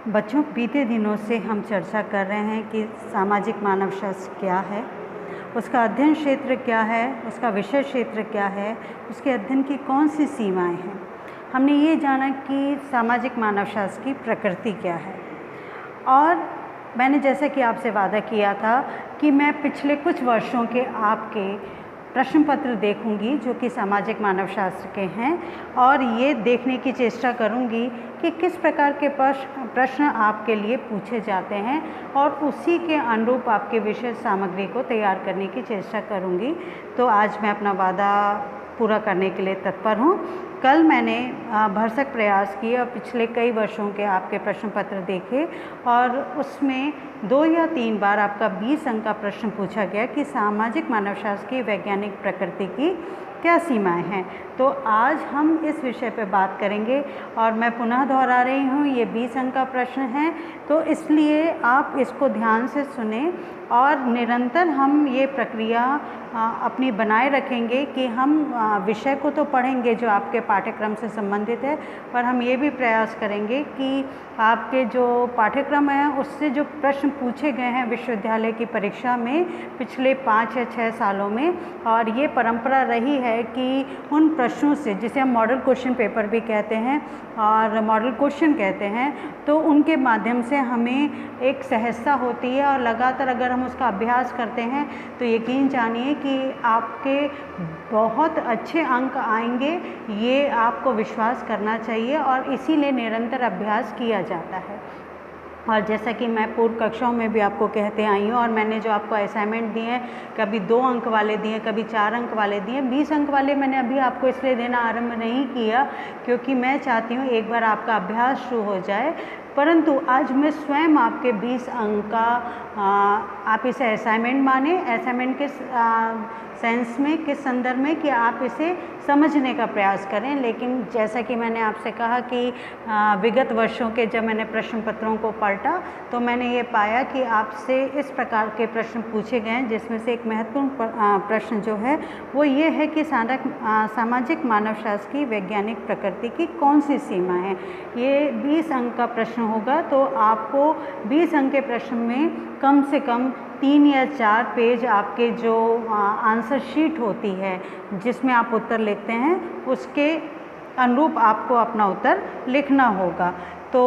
बच्चों, बीते दिनों से हम चर्चा कर रहे हैं कि सामाजिक मानव शास्त्र क्या है, उसका अध्ययन क्षेत्र क्या है, उसका विषय क्षेत्र क्या है, उसके अध्ययन की कौन सी सीमाएं हैं। हमने ये जाना कि सामाजिक मानव शास्त्र की प्रकृति क्या है, और मैंने जैसा कि आपसे वादा किया था कि मैं पिछले कुछ वर्षों के आपके प्रश्न पत्र देखूंगी जो कि सामाजिक मानव शास्त्र के हैं, और ये देखने की चेष्टा करूंगी कि किस प्रकार के प्रश्न आपके लिए पूछे जाते हैं, और उसी के अनुरूप आपके विषय सामग्री को तैयार करने की चेष्टा करूंगी। तो आज मैं अपना वादा पूरा करने के लिए तत्पर हूँ। कल मैंने भरसक प्रयास किए और पिछले कई वर्षों के आपके प्रश्न पत्र देखे, और उसमें 2 या 3 बार आपका 20 अंक का प्रश्न पूछा गया कि सामाजिक मानवशास्त्र की वैज्ञानिक प्रकृति की क्या सीमाएं हैं। तो आज हम इस विषय पर बात करेंगे, और मैं पुनः दोहरा रही हूँ, ये 20 अंक का प्रश्न है, तो इसलिए आप इसको ध्यान से सुने और निरंतर हम ये प्रक्रिया अपनी बनाए रखेंगे कि हम विषय को तो पढ़ेंगे जो आपके पाठ्यक्रम से संबंधित है, पर हम ये भी प्रयास करेंगे कि आपके जो पाठ्यक्रम है उससे जो प्रश्न पूछे गए हैं विश्वविद्यालय की परीक्षा में पिछले 5 या 6 सालों में, और ये परंपरा रही है कि उन प्रश्नों से, जिसे हम मॉडल क्वेश्चन पेपर भी कहते हैं और मॉडल क्वेश्चन कहते हैं, तो उनके माध्यम से हमें एक सहजता होती है, और लगातार अगर हम उसका अभ्यास करते हैं तो यकीन जानिए कि आपके बहुत अच्छे अंक आएंगे, ये आपको विश्वास करना चाहिए, और इसीलिए निरंतर अभ्यास किया जाता है। और जैसा कि मैं पूर्व कक्षाओं में भी आपको कहते आई हूँ, और मैंने जो आपको असाइनमेंट दिए हैं, कभी 2 अंक वाले दिए, कभी 4 अंक वाले दिए, 20 अंक वाले मैंने अभी आपको इसलिए देना आरंभ नहीं किया क्योंकि मैं चाहती हूँ एक बार आपका अभ्यास शुरू हो जाए, परंतु आज मैं स्वयं आपके 20 अंक का आप इसे असाइनमेंट माने, असाइनमेंट के सेंस में, किस संदर्भ में कि आप इसे समझने का प्रयास करें। लेकिन जैसा कि मैंने आपसे कहा कि विगत वर्षों के जब मैंने प्रश्न पत्रों को पलटा तो मैंने ये पाया कि आपसे इस प्रकार के प्रश्न पूछे गए हैं, जिसमें से एक महत्वपूर्ण प्रश्न जो है वो ये है कि सामाजिक मानवशास्त्र की वैज्ञानिक प्रकृति की कौन सी सीमा है। ये 20 अंक का प्रश्न होगा, तो आपको 20 अंक के प्रश्न में कम से कम 3 या 4 पेज आपके जो आंसर शीट होती है जिसमें आप उत्तर लिखते हैं, उसके अनुरूप आपको अपना उत्तर लिखना होगा। तो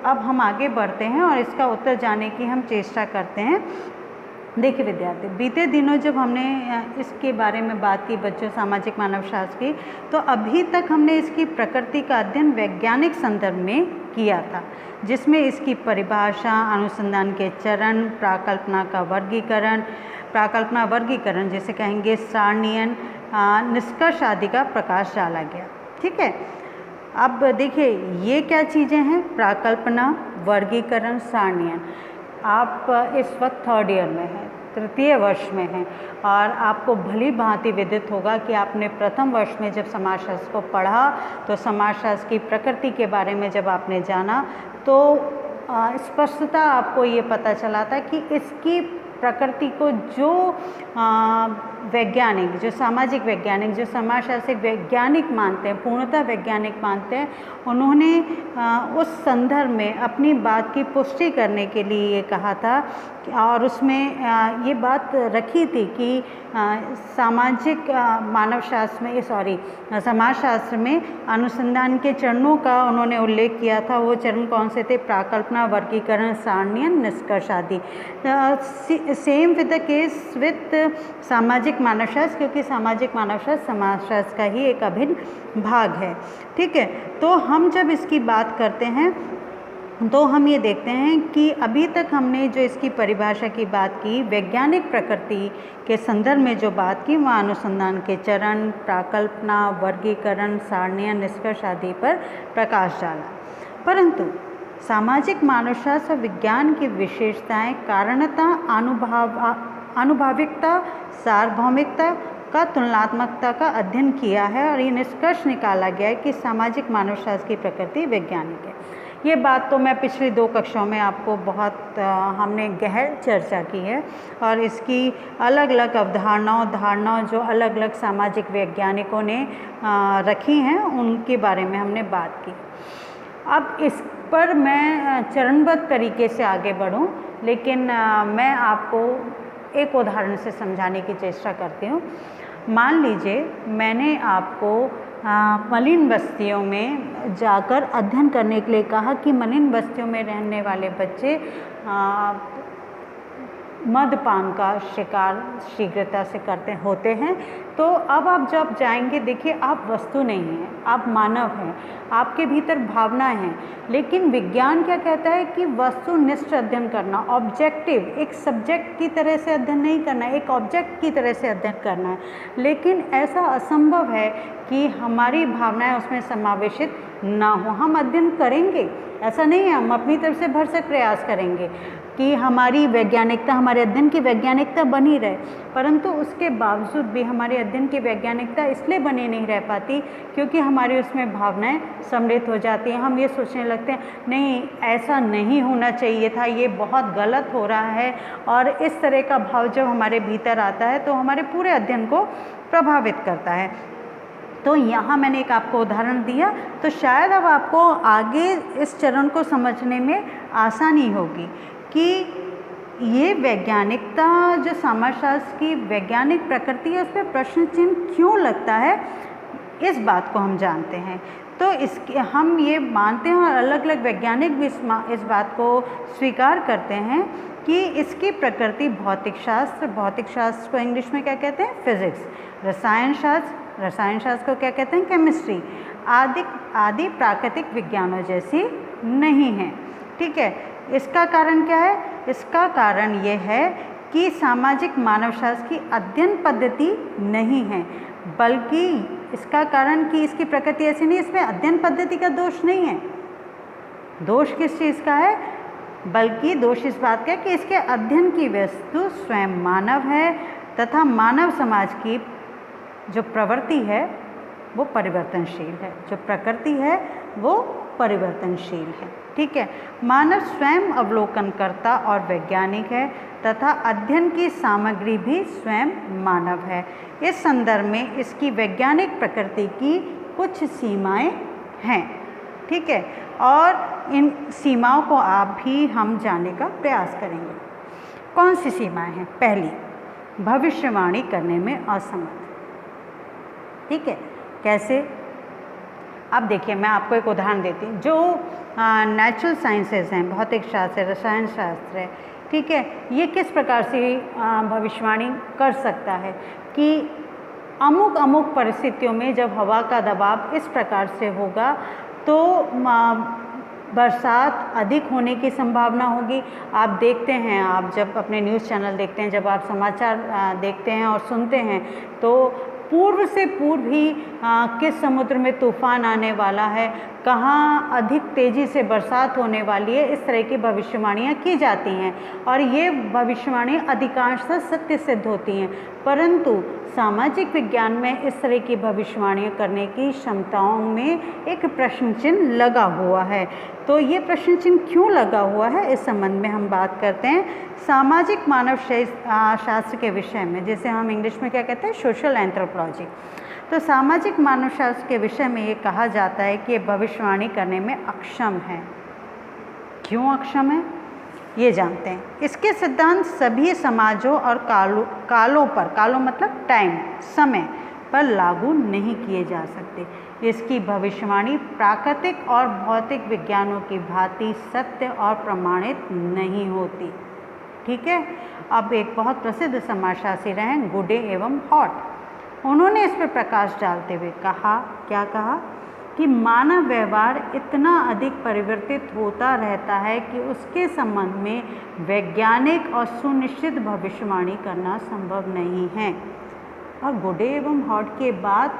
अब हम आगे बढ़ते हैं और इसका उत्तर जानने की हम चेष्टा करते हैं। देखिए विद्यार्थी, बीते दिनों जब हमने इसके बारे में बात की बच्चों, सामाजिक मानवशास्त्र की, तो अभी तक हमने इसकी प्रकृति का अध्ययन वैज्ञानिक संदर्भ में किया था, जिसमें इसकी परिभाषा, अनुसंधान के चरण, प्राकल्पना वर्गीकरण जिसे कहेंगे सारणीयन, निष्कर्ष आदि का प्रकाश डाला गया। ठीक है, अब देखिए ये क्या चीज़ें हैं, प्राकल्पना, वर्गीकरण, सारणीयन। आप इस वक्त 3rd ईयर में हैं, 3य वर्ष में हैं, और आपको भली भांति विदित होगा कि आपने प्रथम वर्ष में जब समाजशास्त्र को पढ़ा तो समाजशास्त्र की प्रकृति के बारे में जब आपने जाना तो स्पष्टता आपको ये पता चला था कि इसकी प्रकृति को जो वैज्ञानिक, जो सामाजिक वैज्ञानिक, जो समाजशास्त्र वैज्ञानिक मानते हैं, पूर्णतः वैज्ञानिक मानते हैं, उन्होंने उस संदर्भ में अपनी बात की पुष्टि करने के लिए ये कहा था, और उसमें ये बात रखी थी कि सामाजिक मानवशास्त्र में समाजशास्त्र में अनुसंधान के चरणों का उन्होंने उल्लेख किया था। वो चरण कौन से थे? प्राकल्पना, वर्गीकरण, सारणीयन, निष्कर्ष आदि। Same with the case with सामाजिक मानवशास्त्र, क्योंकि सामाजिक मानवशास्त्र समाजशास्त्र का ही एक अभिन्न भाग है। ठीक है, तो हम जब इसकी बात करते हैं तो हम ये देखते हैं कि अभी तक हमने जो इसकी परिभाषा की बात की, वैज्ञानिक प्रकृति के संदर्भ में जो बात की, वह अनुसंधान के चरण, प्राकल्पना, वर्गीकरण, सारणीयन, निष्कर्ष आदि पर प्रकाश डाला। परंतु सामाजिक मानवशास्त्र विज्ञान की विशेषताएं कारणता, अनुभाविकता, सार्वभौमिकता का, तुलनात्मकता का अध्ययन किया है, और ये निष्कर्ष निकाला गया है कि सामाजिक मानवशास्त्र की प्रकृति वैज्ञानिक है। ये बात तो मैं पिछली 2 कक्षाओं में आपको बहुत हमने गहन चर्चा की है, और इसकी अलग अलग धारणाओं जो अलग अलग सामाजिक वैज्ञानिकों ने रखी हैं, उनके बारे में हमने बात की। अब इस पर मैं चरणबद्ध तरीके से आगे बढ़ूं, लेकिन मैं आपको एक उदाहरण से समझाने की चेष्टा करती हूँ। मान लीजिए मैंने आपको मलिन बस्तियों में जाकर अध्ययन करने के लिए कहा कि मलिन बस्तियों में रहने वाले बच्चे मद्यपान का शिकार शीघ्रता से होते हैं। तो अब आप जब जाएंगे, देखिए आप वस्तु नहीं हैं, आप मानव हैं, आपके भीतर भावनाएं हैं, लेकिन विज्ञान क्या कहता है कि वस्तुनिष्ठ अध्ययन करना, ऑब्जेक्टिव, एक सब्जेक्ट की तरह से अध्ययन नहीं करना है, एक ऑब्जेक्ट की तरह से अध्ययन करना है। लेकिन ऐसा असंभव है कि हमारी भावनाएं उसमें समावेशित ना हो। हम अध्ययन करेंगे, ऐसा नहीं है, हम अपनी तरफ से भरसक प्रयास करेंगे कि हमारी वैज्ञानिकता, हमारे अध्ययन की वैज्ञानिकता बनी रहे, परंतु उसके बावजूद भी हमारे अध्ययन की वैज्ञानिकता इसलिए बनी नहीं रह पाती क्योंकि हमारी उसमें भावनाएं सम्मिलित हो जाती हैं। हम ये सोचने लगते हैं नहीं, ऐसा नहीं होना चाहिए था, ये बहुत गलत हो रहा है, और इस तरह का भाव जब हमारे भीतर आता है तो हमारे पूरे अध्ययन को प्रभावित करता है। तो यहाँ मैंने एक आपको उदाहरण दिया, तो शायद अब आपको आगे इस चरण को समझने में आसानी होगी कि ये वैज्ञानिकता, जो समाजशास्त्र की वैज्ञानिक प्रकृति है, उस पर प्रश्न चिन्ह क्यों लगता है, इस बात को हम जानते हैं। तो इसके हम ये मानते हैं और अलग अलग वैज्ञानिक भी इस बात को स्वीकार करते हैं कि इसकी प्रकृति भौतिक शास्त्र को इंग्लिश में क्या कहते हैं, फिजिक्स, रसायन शास्त्र को क्या कहते हैं, केमिस्ट्री, आदि प्राकृतिक विज्ञानों जैसी नहीं है। ठीक है, इसका कारण क्या है? इसका कारण ये है कि सामाजिक मानवशास्त्र की अध्ययन पद्धति नहीं है, बल्कि इसका कारण कि इसकी प्रकृति ऐसी नहीं, इसमें अध्ययन पद्धति का दोष नहीं है। दोष किस चीज़ का है? बल्कि दोष इस बात का है कि इसके अध्ययन की वस्तु स्वयं मानव है तथा मानव समाज की जो प्रवृत्ति है वो परिवर्तनशील है, जो प्रकृति है वो परिवर्तनशील है। ठीक है, मानव स्वयं अवलोकनकर्ता और वैज्ञानिक है तथा अध्ययन की सामग्री भी स्वयं मानव है। इस संदर्भ में इसकी वैज्ञानिक प्रकृति की कुछ सीमाएं हैं। ठीक है, और इन सीमाओं को आप भी हम जानने का प्रयास करेंगे। कौन सी सीमाएं हैं? पहली, भविष्यवाणी करने में असमर्थ। ठीक है, कैसे? अब देखिए, मैं आपको एक उदाहरण देती हूँ। जो नेचुरल साइंसेज हैं, भौतिक शास्त्र है, रसायन शास्त्र है, ठीक है, ये किस प्रकार से भविष्यवाणी कर सकता है कि अमुक परिस्थितियों में जब हवा का दबाव इस प्रकार से होगा तो बरसात अधिक होने की संभावना होगी। आप देखते हैं, आप जब अपने न्यूज़ चैनल देखते हैं, जब आप समाचार देखते हैं और सुनते हैं, तो पूर्व से पूर्व ही किस समुद्र में तूफान आने वाला है, कहाँ अधिक तेज़ी से बरसात होने वाली है, इस तरह की भविष्यवाणियाँ की जाती हैं और ये भविष्यवाणियाँ अधिकांशतः सत्य सिद्ध होती हैं। परंतु सामाजिक विज्ञान में इस तरह की भविष्यवाणियाँ करने की क्षमताओं में एक प्रश्न चिन्ह लगा हुआ है। तो ये प्रश्न चिन्ह क्यों लगा हुआ है, इस संबंध में हम बात करते हैं। सामाजिक मानव शास्त्र के विषय में, जिसे हम इंग्लिश में क्या कहते हैं, सोशल एंथ्रोपोलॉजी। तो सामाजिक मानव शास्त्र के विषय में ये कहा जाता है कि ये भविष्यवाणी करने में अक्षम है। क्यों अक्षम है, ये जानते हैं। इसके सिद्धांत सभी समाजों और कालों पर, कालों मतलब टाइम, समय पर लागू नहीं किए जा सकते। इसकी भविष्यवाणी प्राकृतिक और भौतिक विज्ञानों की भांति सत्य और प्रमाणित नहीं होती। ठीक है, अब एक बहुत प्रसिद्ध समाजशास्त्री रहे हैं गुडे एवं हॉट। उन्होंने इस पर प्रकाश डालते हुए कहा, क्या कहा कि मानव व्यवहार इतना अधिक परिवर्तित होता रहता है कि उसके संबंध में वैज्ञानिक और सुनिश्चित भविष्यवाणी करना संभव नहीं है। और गुडे एवं हॉट के बाद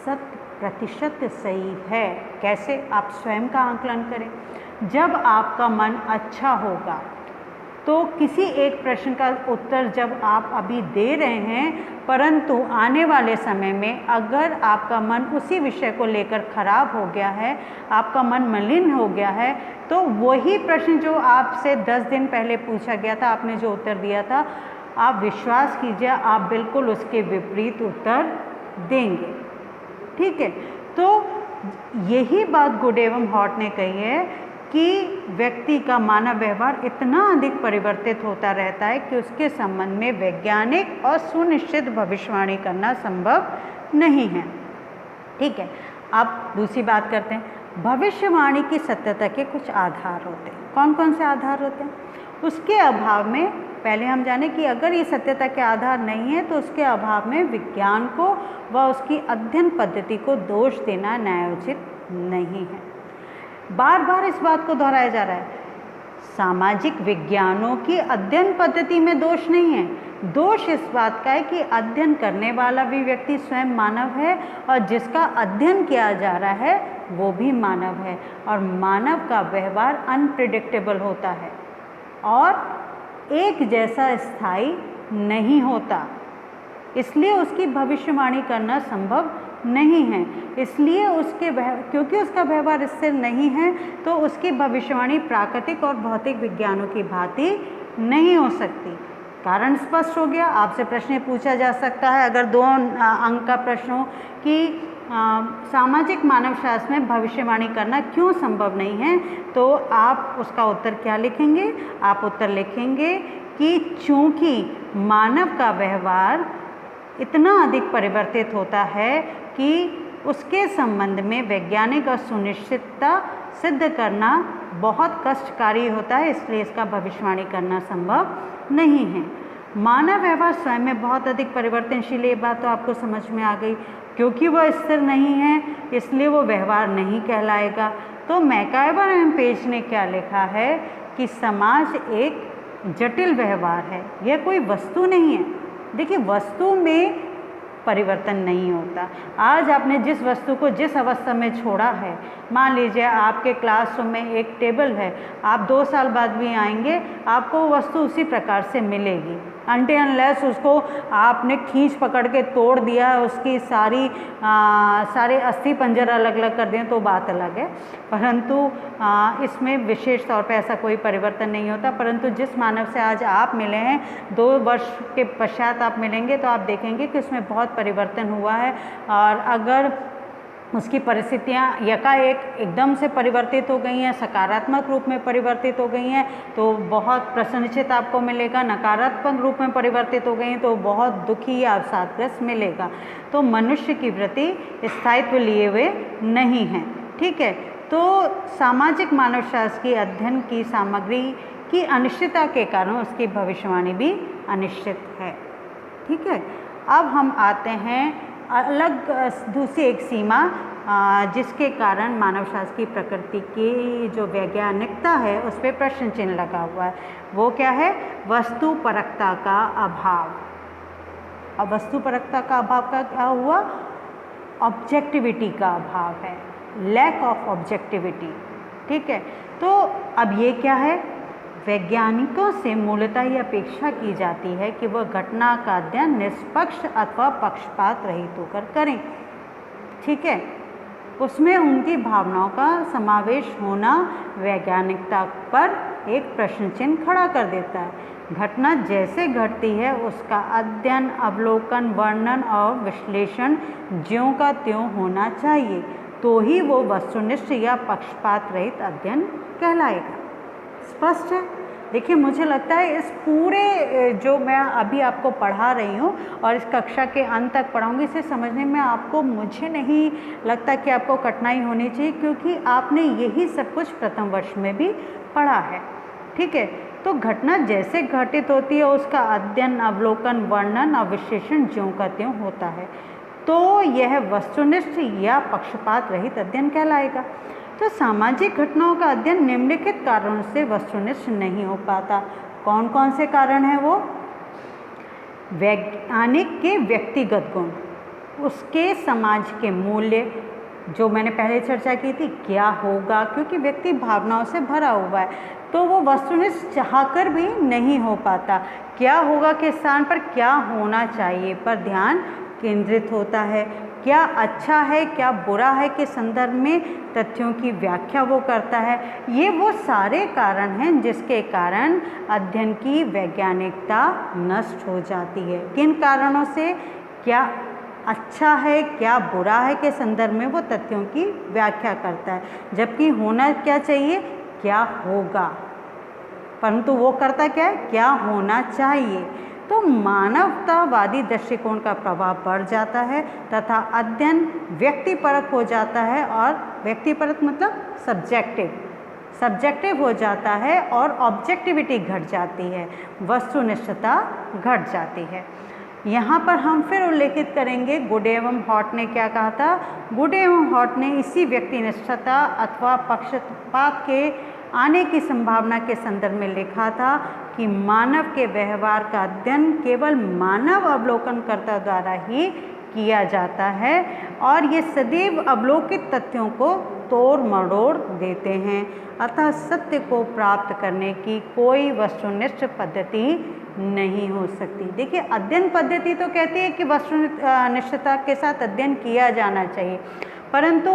100% सही है। कैसे? आप स्वयं का आकलन करें। जब आपका मन अच्छा होगा तो किसी एक प्रश्न का उत्तर जब आप अभी दे रहे हैं, परंतु आने वाले समय में अगर आपका मन उसी विषय को लेकर खराब हो गया है, आपका मन मलिन हो गया है, तो वही प्रश्न जो आपसे 10 दिन पहले पूछा गया था, आपने जो उत्तर दिया था, आप विश्वास कीजिए आप बिल्कुल उसके विपरीत उत्तर देंगे। ठीक है, तो यही बात गुड एवं हॉट ने कही है कि व्यक्ति का मानव व्यवहार इतना अधिक परिवर्तित होता रहता है कि उसके संबंध में वैज्ञानिक और सुनिश्चित भविष्यवाणी करना संभव नहीं है। ठीक है, अब दूसरी बात करते हैं। भविष्यवाणी की सत्यता के कुछ आधार होते हैं। कौन कौन से आधार होते हैं? उसके अभाव में पहले हम जाने कि अगर ये सत्यता के आधार नहीं है तो उसके अभाव में विज्ञान को व उसकी अध्ययन पद्धति को दोष देना न्यायोचित नहीं है। बार बार इस बात को दोहराया जा रहा है, सामाजिक विज्ञानों की अध्ययन पद्धति में दोष नहीं है, दोष इस बात का है कि अध्ययन करने वाला भी व्यक्ति स्वयं मानव है और जिसका अध्ययन किया जा रहा है वो भी मानव है, और मानव का व्यवहार अनप्रिडिक्टेबल होता है और एक जैसा स्थायी नहीं होता, इसलिए उसकी भविष्यवाणी करना संभव नहीं है। इसलिए क्योंकि उसका व्यवहार स्थिर नहीं है तो उसकी भविष्यवाणी प्राकृतिक और भौतिक विज्ञानों की भांति नहीं हो सकती। कारण स्पष्ट हो गया। आपसे प्रश्न पूछा जा सकता है, अगर 2 अंक का प्रश्न हो कि सामाजिक मानवशास्त्र में भविष्यवाणी करना क्यों संभव नहीं है, तो आप उसका उत्तर क्या लिखेंगे? आप उत्तर लिखेंगे कि चूँकि मानव का व्यवहार इतना अधिक परिवर्तित होता है कि उसके संबंध में वैज्ञानिक और सुनिश्चितता सिद्ध करना बहुत कष्टकारी होता है, इसलिए इसका भविष्यवाणी करना संभव नहीं है। मानव व्यवहार स्वयं में बहुत अधिक परिवर्तनशील, ये बात तो आपको समझ में आ गई। क्योंकि वह स्थिर नहीं है इसलिए वो व्यवहार नहीं कहलाएगा। तो मैकाइवर एंड पेज ने क्या लिखा है कि समाज एक जटिल व्यवहार है, यह कोई वस्तु नहीं है। देखिए, वस्तु में परिवर्तन नहीं होता। आज आपने जिस वस्तु को जिस अवस्था में छोड़ा है, मान लीजिए आपके क्लासरूम में एक टेबल है, आप 2 साल बाद भी आएंगे आपको वो वस्तु उसी प्रकार से मिलेगी, अनटिल अनलेस उसको आपने खींच पकड़ के तोड़ दिया, उसकी सारे अस्थि पंजर अलग अलग कर दिए तो बात अलग है। परंतु इसमें विशेष तौर पे ऐसा कोई परिवर्तन नहीं होता। परंतु जिस मानव से आज आप मिले हैं, 2 वर्ष के पश्चात आप मिलेंगे तो आप देखेंगे कि उसमें बहुत परिवर्तन हुआ है, और अगर उसकी परिस्थितियाँ यकाएक एकदम से परिवर्तित हो गई हैं, सकारात्मक रूप में परिवर्तित हो गई हैं तो बहुत प्रसन्नचित आपको मिलेगा, नकारात्मक रूप में परिवर्तित हो गई हैं तो बहुत दुखी या अवसादग्रस्त मिलेगा। तो मनुष्य की वृत्ति स्थायित्व लिए हुए नहीं है। ठीक है, तो सामाजिक मानवशास्त्र की अध्ययन की सामग्री की अनिश्चितता के कारण उसकी भविष्यवाणी भी अनिश्चित है। ठीक है, अब हम आते हैं अलग दूसरी एक सीमा जिसके कारण मानवशास्त्र की प्रकृति की जो वैज्ञानिकता है उस पर प्रश्न चिन्ह लगा हुआ है। वो क्या है? वस्तुपरकता का अभाव। अब वस्तुपरकता का अभाव का क्या हुआ? ऑब्जेक्टिविटी का अभाव है, लैक ऑफ ऑब्जेक्टिविटी। ठीक है, तो अब ये क्या है? वैज्ञानिकों से मूलतः यह अपेक्षा की जाती है कि वह घटना का अध्ययन निष्पक्ष अथवा पक्षपात रहित होकर करें। ठीक है, उसमें उनकी भावनाओं का समावेश होना वैज्ञानिकता पर एक प्रश्न चिन्ह खड़ा कर देता है। घटना जैसे घटती है उसका अध्ययन, अवलोकन, वर्णन और विश्लेषण ज्यों का त्यों होना चाहिए, तो ही वो वस्तुनिष्ठ या पक्षपात रहित अध्ययन कहलाएगा। स्पष्ट है? देखिए, मुझे लगता है इस पूरे जो मैं अभी आपको पढ़ा रही हूँ और इस कक्षा के अंत तक पढ़ाऊँगी, इसे समझने में आपको, मुझे नहीं लगता कि आपको कठिनाई होनी चाहिए, क्योंकि आपने यही सब कुछ प्रथम वर्ष में भी पढ़ा है। ठीक है, तो घटना जैसे घटित होती है उसका अध्ययन, अवलोकन, वर्णन और विश्लेषण ज्यों का त्यों होता है, तो यह वस्तुनिष्ठ या पक्षपात रहित अध्ययन कहलाएगा। तो सामाजिक घटनाओं का अध्ययन निम्नलिखित कारणों से वस्तुनिष्ठ नहीं हो पाता। कौन कौन से कारण हैं वो? वैज्ञानिक के व्यक्तिगत गुण, उसके समाज के मूल्य, जो मैंने पहले चर्चा की थी, क्या होगा, क्योंकि व्यक्ति भावनाओं से भरा हुआ है तो वो वस्तुनिष्ठ चाहकर भी नहीं हो पाता। क्या होगा के स्थान पर क्या होना चाहिए पर ध्यान केंद्रित होता है। क्या अच्छा है क्या बुरा है के संदर्भ में तथ्यों की व्याख्या वो करता है। ये वो सारे कारण हैं जिसके कारण अध्ययन की वैज्ञानिकता नष्ट हो जाती है। किन कारणों से? क्या अच्छा है क्या बुरा है के संदर्भ में वो तथ्यों की व्याख्या करता है, जबकि होना क्या चाहिए? क्या होगा, परंतु वो करता क्या है, क्या होना चाहिए। तो मानवतावादी दृष्टिकोण का प्रभाव बढ़ जाता है तथा अध्ययन व्यक्तिपरक हो जाता है, और व्यक्तिपरक मतलब सब्जेक्टिव हो जाता है, और ऑब्जेक्टिविटी घट जाती है, वस्तुनिष्ठता घट जाती है। यहाँ पर हम फिर उल्लेखित करेंगे गुड एवं हॉट ने क्या कहा था। गुड एवं हॉट ने इसी व्यक्तिनिष्ठता अथवा पक्षपात के आने की संभावना के संदर्भ में लिखा था कि मानव के व्यवहार का अध्ययन केवल मानव अवलोकनकर्ता द्वारा ही किया जाता है, और ये सदैव अवलोकित तथ्यों को तोड़ मरोड़ देते हैं, अतः सत्य को प्राप्त करने की कोई वस्तुनिष्ठ पद्धति नहीं हो सकती। देखिए, अध्ययन पद्धति तो कहती है कि वस्तुनिष्ठता के साथ अध्ययन किया जाना चाहिए, परंतु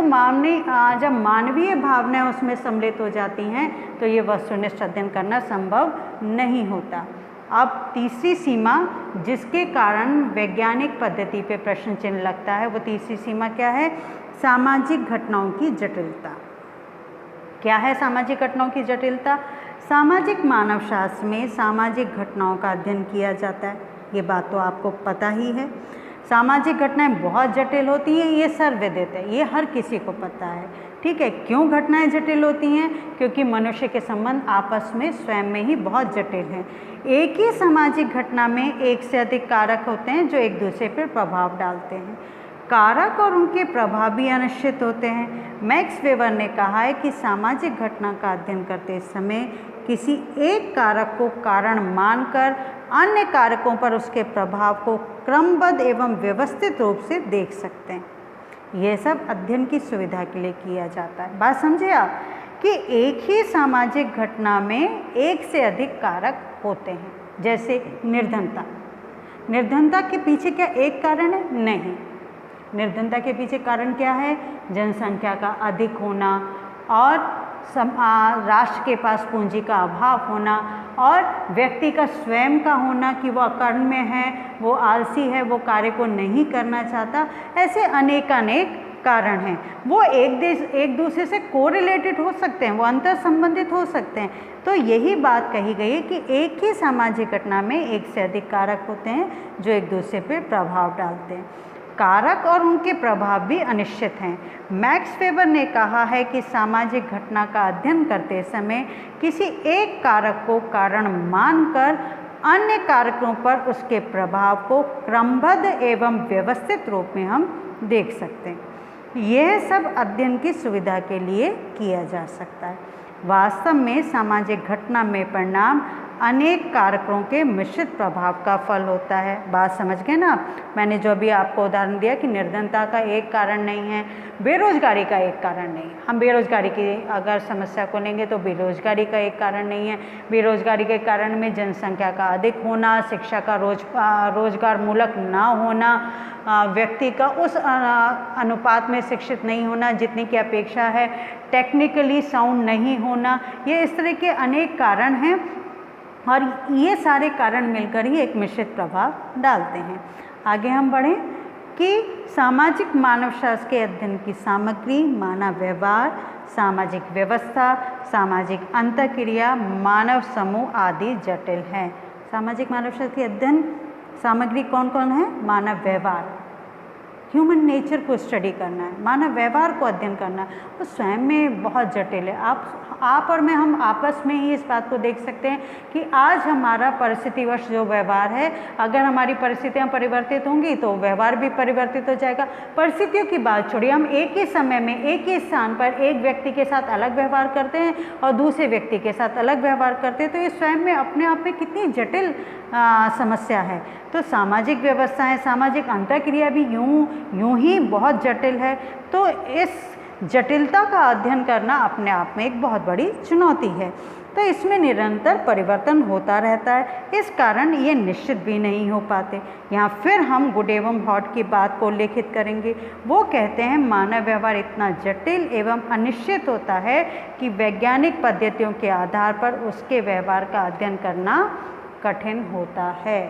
जब मानवीय भावनाएं उसमें सम्मिलित हो जाती हैं तो ये वस्तुनिष्ठ अध्ययन करना संभव नहीं होता। अब तीसरी सीमा जिसके कारण वैज्ञानिक पद्धति पे प्रश्न चिन्ह लगता है, वो तीसरी सीमा क्या है, सामाजिक घटनाओं की जटिलता। क्या है सामाजिक घटनाओं की जटिलता? सामाजिक मानवशास्त्र में सामाजिक घटनाओं का अध्ययन किया जाता है, ये बात तो आपको पता ही है। सामाजिक घटनाएं बहुत जटिल होती हैं, ये सर्वविदित है, ये हर किसी को पता है। ठीक है, क्यों घटनाएं जटिल होती हैं? क्योंकि मनुष्य के संबंध आपस में स्वयं में ही बहुत जटिल हैं। एक ही सामाजिक घटना में एक से अधिक कारक होते हैं जो एक दूसरे पर प्रभाव डालते हैं। कारक और उनके प्रभाव भी अनिश्चित होते हैं। मैक्स वेबर ने कहा है कि सामाजिक घटना का अध्ययन करते समय किसी एक कारक को कारण मानकर अन्य कारकों पर उसके प्रभाव को क्रमबद्ध एवं व्यवस्थित रूप से देख सकते हैं। यह सब अध्ययन की सुविधा के लिए किया जाता है। बात समझे आप कि एक ही सामाजिक घटना में एक से अधिक कारक होते हैं। जैसे निर्धनता, निर्धनता के पीछे क्या एक कारण है? नहीं। निर्धनता के पीछे कारण क्या है? जनसंख्या का अधिक होना और राष्ट्र के पास पूंजी का अभाव होना और व्यक्ति का स्वयं का होना कि वो अकर्म में है, वो आलसी है, वो कार्य को नहीं करना चाहता। ऐसे अनेक कारण हैं। वो एक दूसरे से कोरिलेटेड हो सकते हैं, वो अंतर संबंधित हो सकते हैं। तो यही बात कही गई है कि एक ही सामाजिक घटना में एक से अधिक कारक होते हैं जो एक दूसरे पर प्रभाव डालते हैं। कारक और उनके प्रभाव भी अनिश्चित हैं। मैक्स वेबर ने कहा है कि सामाजिक घटना का अध्ययन करते समय किसी एक कारक को कारण मानकर अन्य कारकों पर उसके प्रभाव को क्रमबद्ध एवं व्यवस्थित रूप में हम देख सकते हैं। यह सब अध्ययन की सुविधा के लिए किया जा सकता है। वास्तव में सामाजिक घटना में परिणाम अनेक कारकों के मिश्रित प्रभाव का फल होता है। बात समझ गए ना आप? मैंने जो भी आपको उदाहरण दिया कि निर्धनता का एक कारण नहीं है, बेरोजगारी का एक कारण नहीं है। हम बेरोजगारी की अगर समस्या को लेंगे तो बेरोजगारी का एक कारण नहीं है। बेरोजगारी के कारण में जनसंख्या का अधिक होना, शिक्षा का रोजगार मूलक ना होना, व्यक्ति का उस अनुपात में शिक्षित नहीं होना जितनी की अपेक्षा है, टेक्निकली साउंड नहीं होना, ये इस तरह के अनेक कारण हैं और ये सारे कारण मिलकर ही एक मिश्रित प्रभाव डालते हैं। आगे हम बढ़ें कि सामाजिक मानवशास्त्र के अध्ययन की सामग्री, मानव व्यवहार, सामाजिक व्यवस्था, सामाजिक अंतःक्रिया, मानव समूह आदि जटिल हैं। सामाजिक मानवशास्त्र की अध्ययन सामग्री कौन कौन है? मानव व्यवहार, ह्यूमन नेचर को स्टडी करना है, मानव व्यवहार को अध्ययन करना है, वो स्वयं में बहुत जटिल है। आप और मैं, हम आपस में ही इस बात को देख सकते हैं कि आज हमारा परिस्थितिवश जो व्यवहार है, अगर हमारी परिस्थितियां परिवर्तित होंगी तो व्यवहार भी परिवर्तित हो जाएगा। परिस्थितियों की बात छोड़िए, हम एक ही समय में एक ही स्थान पर एक व्यक्ति के साथ अलग व्यवहार करते हैं और दूसरे व्यक्ति के साथ अलग व्यवहार करते हैं, तो ये स्वयं में अपने आप में कितनी जटिल समस्या है। तो सामाजिक व्यवस्थाएं, सामाजिक अंतःक्रिया भी यूं ही बहुत जटिल है। तो इस जटिलता का अध्ययन करना अपने आप में एक बहुत बड़ी चुनौती है। तो इसमें निरंतर परिवर्तन होता रहता है, इस कारण ये निश्चित भी नहीं हो पाते। यहाँ फिर हम गुड एवं हॉट की बात को उल्लेखित करेंगे। वो कहते हैं मानव व्यवहार इतना जटिल एवं अनिश्चित होता है कि वैज्ञानिक पद्धतियों के आधार पर उसके व्यवहार का अध्ययन करना कठिन होता है।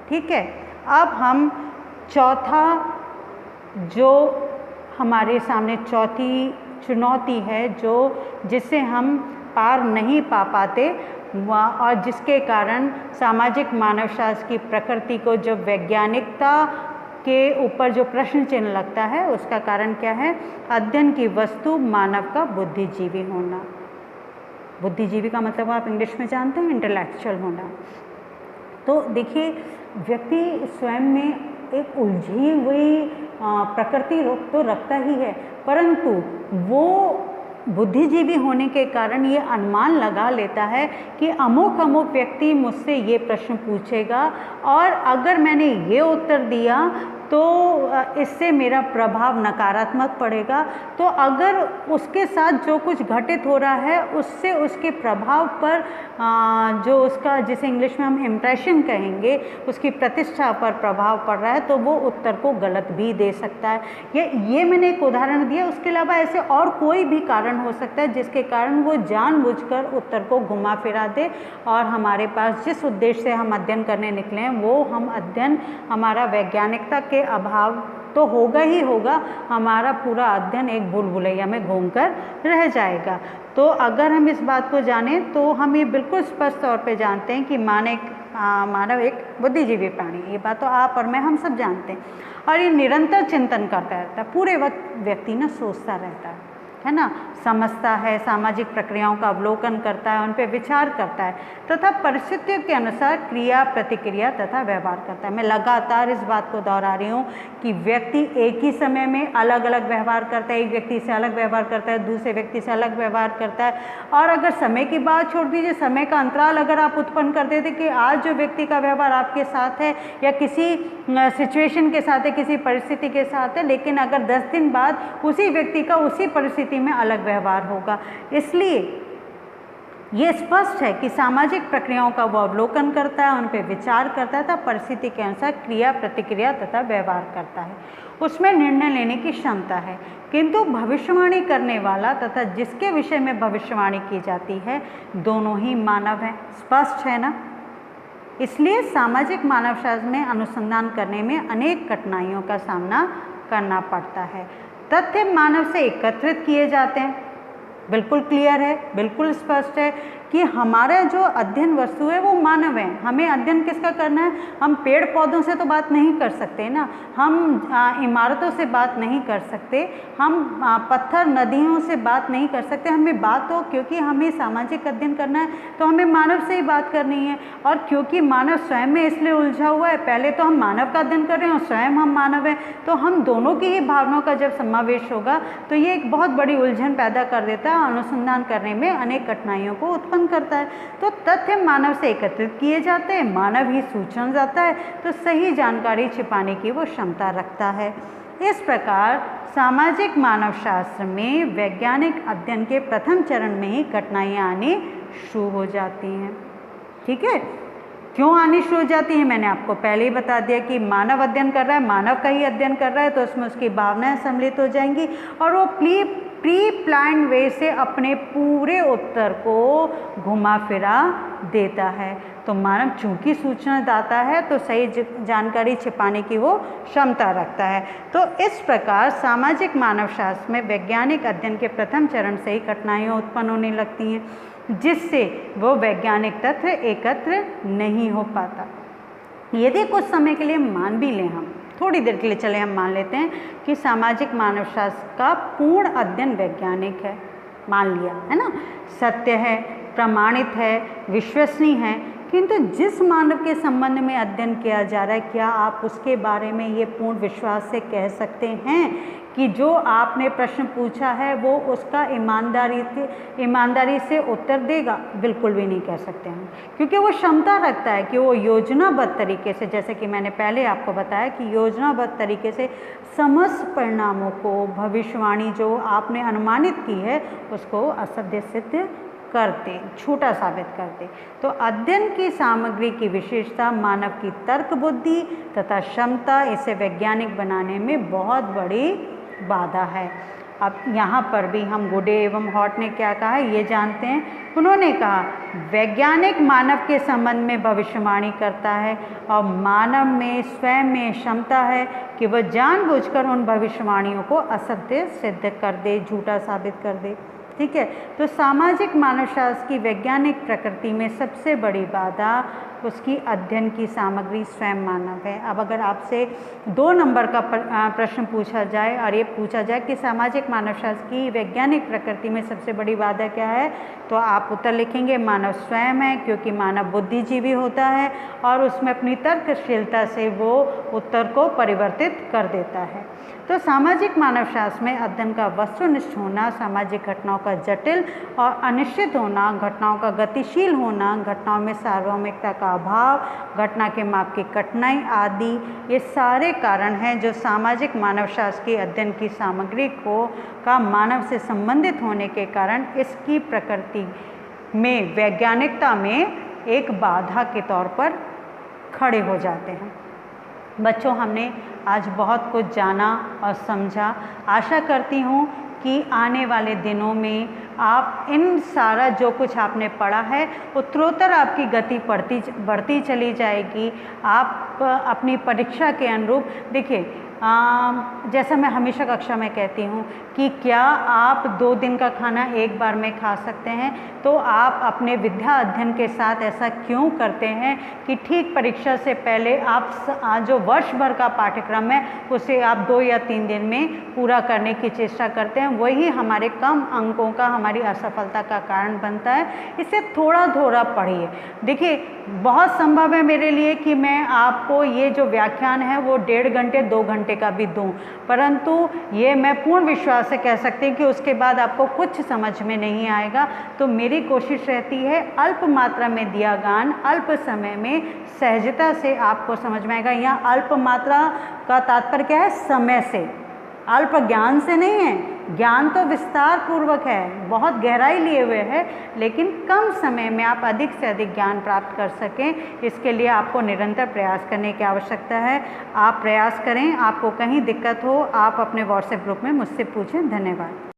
ठीक है, अब हम चौथा, जो हमारे सामने चौथी चुनौती है, जिससे हम पार नहीं पा पाते, और जिसके कारण सामाजिक मानवशास्त्र की प्रकृति को जो वैज्ञानिकता के ऊपर जो प्रश्न चिन्ह लगता है, उसका कारण क्या है? अध्ययन की वस्तु मानव का बुद्धिजीवी होना। बुद्धिजीवी का मतलब आप इंग्लिश में जानते हैं, इंटेलेक्चुअल होना। तो देखिए, व्यक्ति स्वयं में एक उलझी हुई प्रकृति तो रखता ही है, परंतु वो बुद्धिजीवी होने के कारण ये अनुमान लगा लेता है कि अमुक अमुक व्यक्ति मुझसे ये प्रश्न पूछेगा, और अगर मैंने ये उत्तर दिया तो इससे मेरा प्रभाव नकारात्मक पड़ेगा। तो अगर उसके साथ जो कुछ घटित हो रहा है उससे उसके प्रभाव पर जो उसका, जिसे इंग्लिश में हम इम्प्रेशन कहेंगे, उसकी प्रतिष्ठा पर प्रभाव पड़ रहा है, तो वो उत्तर को गलत भी दे सकता है। ये मैंने एक उदाहरण दिया। उसके अलावा ऐसे और कोई भी कारण हो सकता है जिसके कारण वो जानबूझकर उत्तर को घुमा फिरा दे, और हमारे पास जिस उद्देश्य से हम अध्ययन करने निकले हैं वो हम अध्ययन, हमारा वैज्ञानिकता के अभाव तो होगा ही होगा, हमारा पूरा अध्ययन एक भूल भुलैया में घूमकर रह जाएगा। तो अगर हम इस बात को जानें तो हम ये बिल्कुल स्पष्ट तौर पे जानते हैं कि मानव एक बुद्धिजीवी प्राणी है। ये बात तो आप और मैं हम सब जानते हैं, और ये निरंतर चिंतन करता रहता है। पूरे वक्त व्यक्ति ना सोचता रहता है ना, समझता है, सामाजिक प्रक्रियाओं का अवलोकन करता है, उन पर विचार करता है तथा परिस्थितियों के अनुसार क्रिया प्रतिक्रिया तथा व्यवहार करता है। मैं लगातार इस बात को दोहरा रही हूँ कि व्यक्ति एक ही समय में अलग अलग व्यवहार करता है। एक व्यक्ति से अलग व्यवहार करता है, दूसरे व्यक्ति से अलग व्यवहार करता है। और अगर समय की बात छोड़ दीजिए, समय का अंतराल अगर आप उत्पन्न कर देते कि आज जो व्यक्ति का व्यवहार आपके साथ है या किसी सिचुएशन के साथ है, किसी परिस्थिति के साथ है, लेकिन अगर 10 दिन बाद उसी व्यक्ति का उसी परिस्थिति में अलग व्यवहार होगा। इसलिए ये स्पष्ट है कि सामाजिक प्रक्रियाओं का वो अवलोकन करता है, उन पर विचार करता है तथा परिस्थिति के अनुसार क्रिया प्रतिक्रिया तथा व्यवहार करता है। उसमें निर्णय लेने की क्षमता है। किंतु भविष्यवाणी करने वाला तथा जिसके विषय में भविष्यवाणी की जाती है, दोनों ही मानव हैं। स्पष्ट है ना? इसलिए सामाजिक मानवशास्त्र में अनुसंधान करने में अनेक कठिनाइयों का सामना करना पड़ता है। तथ्य मानव से एकत्रित किए जाते हैं। बिल्कुल क्लियर है, बिल्कुल स्पष्ट है कि हमारा जो अध्ययन वस्तु है वो मानव है। हमें अध्ययन किसका करना है? हम पेड़ पौधों से तो बात नहीं कर सकते ना, हम इमारतों से बात नहीं कर सकते, हम पत्थर नदियों से बात नहीं कर सकते। हमें बात हो, क्योंकि हमें सामाजिक अध्ययन करना है तो हमें मानव से ही बात करनी है। और क्योंकि मानव स्वयं में इसलिए उलझा हुआ है, पहले तो हम मानव का अध्ययन कर रहे हैं और स्वयं हम मानव हैं, तो हम दोनों की ही भावनाओं का जब समावेश होगा तो ये एक बहुत बड़ी उलझन पैदा कर देता है, अनुसंधान करने में अनेक कठिनाइयों को उत्पन्न करता है। तो तथ्य मानव से एकत्रित किए जाते हैं, मानव ही सूचना जाता है, तो सही जानकारी छिपाने की वो क्षमता रखता है। इस प्रकार सामाजिक मानवशास्त्र में वैज्ञानिक अध्ययन के प्रथम चरण में ही कठिनाइयाँ आनी शुरू हो जाती हैं। ठीक है, क्यों आनी शुरू हो जाती है? मैंने आपको पहले ही बता दिया कि मानव अध्ययन कर रहा है, मानव का ही अध्ययन कर रहा है, तो उसमें उसकी भावनाएं सम्मिलित हो जाएंगी और वो प्री प्लान्ड वे से अपने पूरे उत्तर को घुमा फिरा देता है। तो मानव चूंकि सूचना दाता है तो सही जानकारी छिपाने की वो क्षमता रखता है। तो इस प्रकार सामाजिक मानवशास्त्र में वैज्ञानिक अध्ययन के प्रथम चरण से ही कठिनाइयाँ उत्पन्न होने लगती हैं, जिससे वो वैज्ञानिक तथ्य एकत्र नहीं हो पाता। यदि कुछ समय के लिए मान भी लें, हम थोड़ी देर के लिए चले हम मान लेते हैं कि सामाजिक मानवशास्त्र का पूर्ण अध्ययन वैज्ञानिक है, मान लिया है ना, सत्य है, प्रमाणित है, विश्वसनीय है, किंतु जिस मानव के संबंध में अध्ययन किया जा रहा है, क्या आप उसके बारे में ये पूर्ण विश्वास से कह सकते हैं कि जो आपने प्रश्न पूछा है वो उसका ईमानदारी से उत्तर देगा? बिल्कुल भी नहीं कह सकते हम, क्योंकि वो क्षमता रखता है कि वो योजनाबद्ध तरीके से, जैसे कि मैंने पहले आपको बताया कि योजनाबद्ध तरीके से समस्त परिणामों को, भविष्यवाणी जो आपने अनुमानित की है उसको असत्य सिद्ध कर दे, झूठा साबित कर दे। तो अध्ययन की सामग्री की विशेषता मानव की तर्क बुद्धि तथा क्षमता इसे वैज्ञानिक बनाने में बहुत बड़ी बाधा है। अब यहाँ पर भी हम गुडे एवं हॉट ने क्या कहा ये जानते हैं। उन्होंने कहा वैज्ञानिक मानव के संबंध में भविष्यवाणी करता है और मानव में स्वयं में क्षमता है कि वह जानबूझकर उन भविष्यवाणियों को असत्य सिद्ध कर दे, झूठा साबित कर दे। ठीक है। तो सामाजिक मानवशास्त्र की वैज्ञानिक प्रकृति में सबसे बड़ी बाधा उसकी अध्ययन की सामग्री स्वयं मानव है। अब अगर आपसे 2 नंबर का प्रश्न पूछा जाए और ये पूछा जाए कि सामाजिक मानवशास्त्र की वैज्ञानिक प्रकृति में सबसे बड़ी बाधा क्या है, तो आप उत्तर लिखेंगे मानव स्वयं है, क्योंकि मानव बुद्धिजीवी होता है और उसमें अपनी तर्कशीलता से वो उत्तर को परिवर्तित कर देता है। तो सामाजिक मानवशास्त्र में अध्ययन का वस्तुनिष्ठ होना, सामाजिक घटनाओं का जटिल और अनिश्चित होना, घटनाओं का गतिशील होना, घटनाओं में सार्वभौमिकता का अभाव, घटना के माप की कठिनाई आदि, ये सारे कारण हैं जो सामाजिक मानवशास्त्र की अध्ययन की सामग्री को का मानव से संबंधित होने के कारण इसकी प्रकृति में वैज्ञानिकता में एक बाधा के तौर पर खड़े हो जाते हैं। बच्चों, हमने आज बहुत कुछ जाना और समझा। आशा करती हूँ कि आने वाले दिनों में आप इन सारा जो कुछ आपने पढ़ा है उत्तरोत्तर आपकी गति बढ़ती चली जाएगी। आप अपनी परीक्षा के अनुरूप देखिए, जैसा मैं हमेशा कक्षा में कहती हूँ कि क्या आप 2 दिन का खाना एक बार में खा सकते हैं, तो आप अपने विद्या अध्ययन के साथ ऐसा क्यों करते हैं कि ठीक परीक्षा से पहले आप जो वर्ष भर का पाठ्यक्रम है उसे आप 2 या 3 दिन में पूरा करने की चेष्टा करते हैं। वही हमारे कम अंकों का, हमारी असफलता का कारण बनता है। इसे थोड़ा थोड़ा पढ़िए। देखिए, बहुत संभव है मेरे लिए कि मैं आपको ये जो व्याख्यान है वो 1.5 घंटे 2 घंटे का भी दूं, परंतु ये मैं पूर्ण विश्वास से कह सकती हूँ कि उसके बाद आपको कुछ समझ में नहीं आएगा। तो मेरी कोशिश रहती है अल्प मात्रा में दिया ज्ञान अल्प समय में सहजता से आपको समझ में आएगा। यहाँ अल्प मात्रा का तात्पर्य क्या है? समय से, अल्प ज्ञान से नहीं है। ज्ञान तो विस्तार पूर्वक है, बहुत गहराई लिए हुए है, लेकिन कम समय में आप अधिक से अधिक ज्ञान प्राप्त कर सकें, इसके लिए आपको निरंतर प्रयास करने की आवश्यकता है। आप प्रयास करें। आपको कहीं दिक्कत हो आप अपने व्हाट्सएप ग्रुप में मुझसे पूछें। धन्यवाद।